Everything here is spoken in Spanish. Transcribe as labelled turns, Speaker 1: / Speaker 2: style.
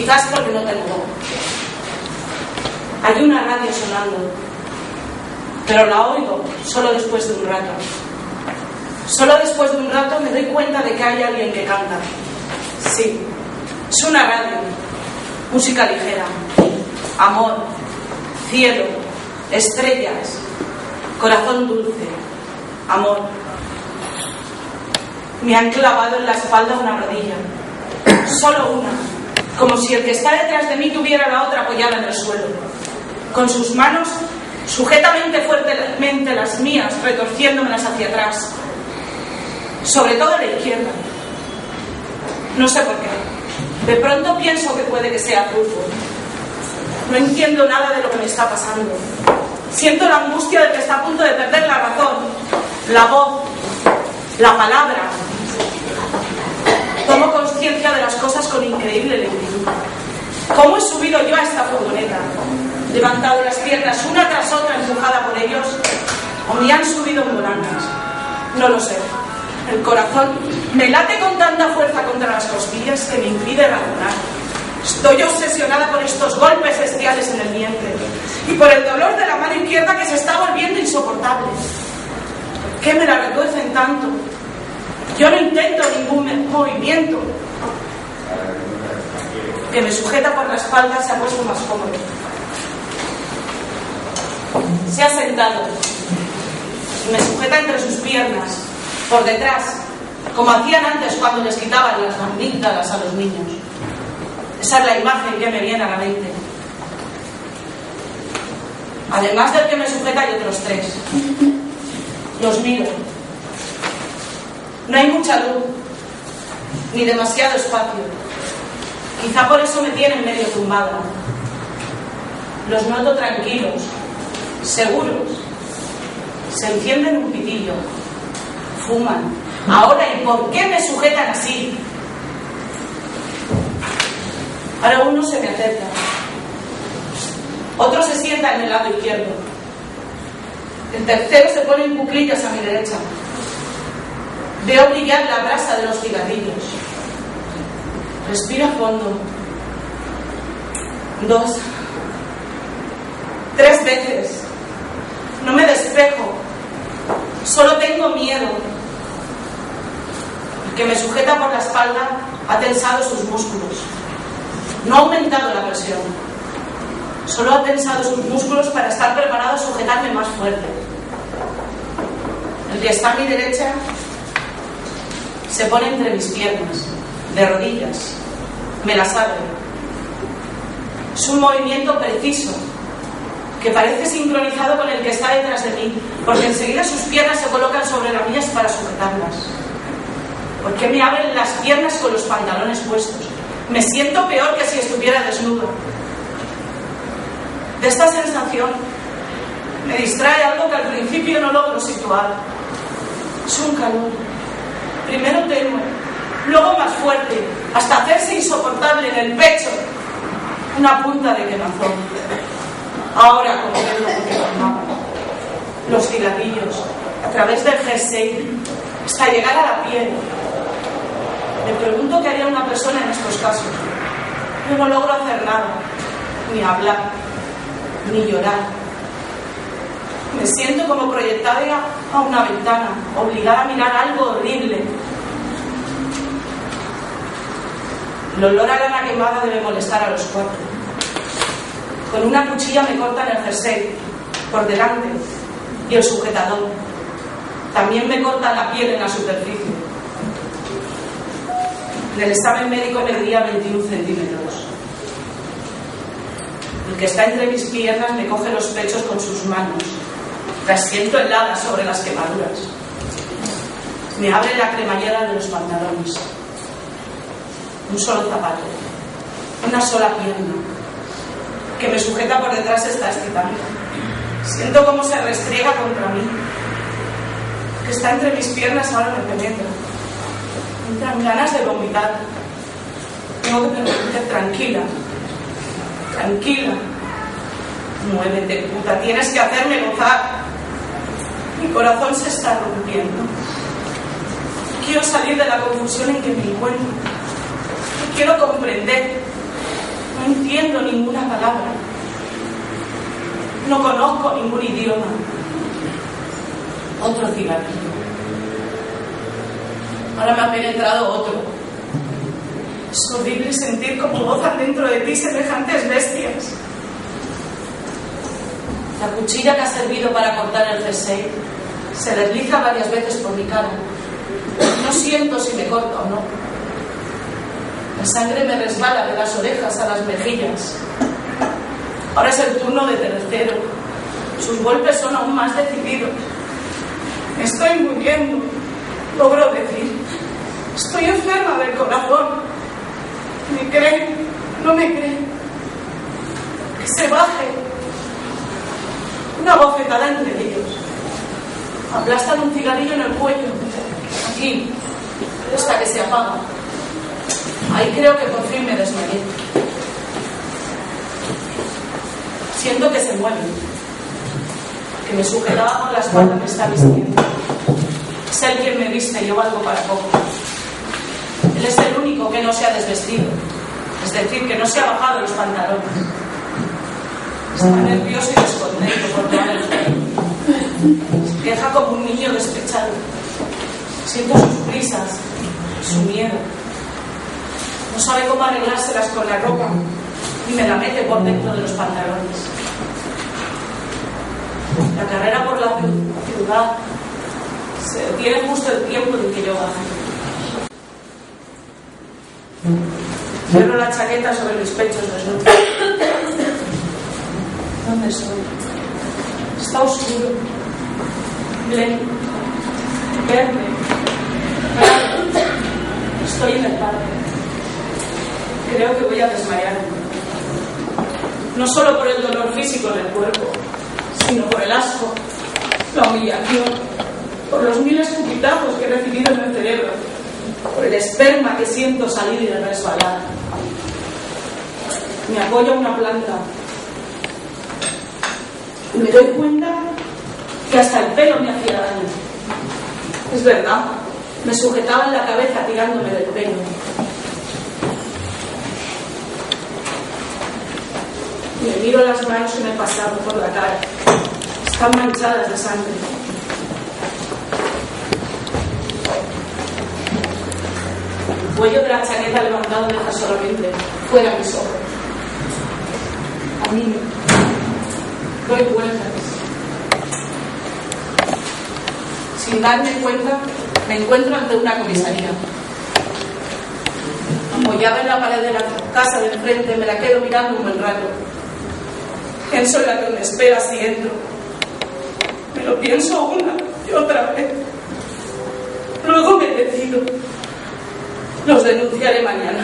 Speaker 1: quizás porque no tengo voz. Hay una radio sonando, pero la oigo solo después de un rato. Solo después de un rato me doy cuenta de que hay alguien que canta. Sí, es una radio, música ligera, amor, cielo, estrellas, corazón dulce, amor. Me han clavado en la espalda una rodilla, solo una, como si el que está detrás de mí tuviera la otra apoyada en el suelo. Con sus manos, sujetamente fuertemente las mías, retorciéndomelas hacia atrás, sobre todo a la izquierda. No sé por qué. De pronto pienso que puede que sea Rufo. No entiendo nada de lo que me está pasando. Siento la angustia del que está a punto de perder la razón, la voz, la palabra. Tomo conciencia de las cosas con increíble lentitud. ¿Cómo he subido yo a esta furgoneta? ¿Levantado las piernas una tras otra empujada por ellos? ¿O me han subido en volantes? No lo sé. El corazón me late con tanta fuerza contra las costillas que me impide razonar. Estoy obsesionada por estos golpes bestiales en el vientre y por el dolor de la mano izquierda que se está volviendo insoportable. ¿Por qué me la retuercen tanto? Yo no intento ningún movimiento. Que me sujeta por la espalda se ha puesto más cómodo. Se ha sentado y me sujeta entre sus piernas, por detrás, como hacían antes cuando les quitaban las amígdalas a los niños. Esa es la imagen que me viene a la mente. Además del que me sujeta hay otros tres. Los miro. No hay mucha luz, ni demasiado espacio. Quizá por eso me tienen medio tumbada. Los noto tranquilos, seguros. Se encienden un pitillo, fuman. Ahora, ¿y por qué me sujetan así? Ahora uno se me acerca. Otro se sienta en el lado izquierdo. El tercero se pone en cuclillas a mi derecha. Veo brillar la brasa de los cigarrillos. Respira fondo. 2, 3 veces. No me despejo. Solo tengo miedo. El que me sujeta por la espalda ha tensado sus músculos. No ha aumentado la presión. Solo ha tensado sus músculos para estar preparado a sujetarme más fuerte. El que está a mi derecha se pone entre mis piernas, de rodillas. Me las abre. Es un movimiento preciso, que parece sincronizado con el que está detrás de mí, porque enseguida sus piernas se colocan sobre las mías para sujetarlas. ¿Por qué me abren las piernas con los pantalones puestos? Me siento peor que si estuviera desnuda. De esta sensación me distrae algo que al principio no logro situar. Es un calor, primero tenue, luego más fuerte, hasta hacerse insoportable en el pecho. Una punta de quemazón. Ahora comprendo lo que tomaba. Los cigarrillos, a través del jersey, hasta llegar a la piel. Me pregunto qué haría una persona en estos casos. Yo no logro hacer nada, ni hablar, ni llorar. Me siento como proyectada a una ventana, obligada a mirar algo horrible. El olor a lana quemada debe molestar a los 4. Con una cuchilla me cortan el jersey, por delante, y el sujetador. También me cortan la piel en la superficie. En el examen médico medía 21 centímetros. El que está entre mis piernas me coge los pechos con sus manos. Las siento heladas sobre las quemaduras. Me abre la cremallera de los pantalones. Un solo zapato, una sola pierna, que me sujeta por detrás está excitando. Siento cómo se restriega contra mí. Que está entre mis piernas ahora me penetra. Entran ganas de vomitar. Tengo que permanecer tranquila. Tranquila. Muévete, puta, tienes que hacerme gozar. Mi corazón se está rompiendo. Quiero salir de la confusión en que me encuentro. Quiero comprender. No entiendo ninguna palabra. No conozco ningún idioma. Otro cigarrillo. Ahora me ha penetrado otro. Es horrible sentir cómo gozan dentro de ti semejantes bestias. La cuchilla que ha servido para cortar el jersey se desliza varias veces por mi cara. No siento si me corta o no. La sangre me resbala de las orejas a las mejillas. Ahora es el turno de tercero. Sus golpes son aún más decididos. Me estoy muriendo, logro decir. Estoy enferma del corazón. ¿Me creen? ¿No me creen? Que se baje. Una bofetada entre ellos. Aplastan un cigarrillo en el cuello. Aquí, hasta que se apaga. Ahí creo que por fin me desmayé. Siento que se mueve, que me sujetaba con la espalda que está vistiendo. Es él quien me viste y yo valgo para poco. Él es el único que no se ha desvestido, es decir, que no se ha bajado los pantalones. Está nervioso y descontento por tomar el frío. Se queja como un niño despechado. Siento sus prisas, su miedo. No sabe cómo arreglárselas con la ropa y me la mete por dentro de los pantalones. La carrera por la ciudad se detiene justo el tiempo en que yo baje. Cierro la chaqueta sobre mis pechos desnudos. ¿Dónde soy? Está oscuro, blanco, verde, claro. Estoy en el parque. Creo que voy a desmayar. No solo por el dolor físico en el cuerpo, sino por el asco, la humillación, por los miles de cupitazos que he recibido en el cerebro, por el esperma que siento salir y resbalar. Me apoyo a una planta y me doy cuenta que hasta el pelo me hacía daño. Es verdad, me sujetaba en la cabeza tirándome del pelo. Me miro las manos que me he pasado por la cara. Están manchadas de sangre. El cuello de la chaqueta levantado deja solamente fuera mis ojos. A mí doy vueltas. Sin darme cuenta, me encuentro ante una comisaría. Apoyada en la pared de la casa de enfrente, me la quedo mirando un buen rato. Pienso en la que me espera si entro. Me lo pienso una y otra vez. Luego me decido. Los denunciaré mañana.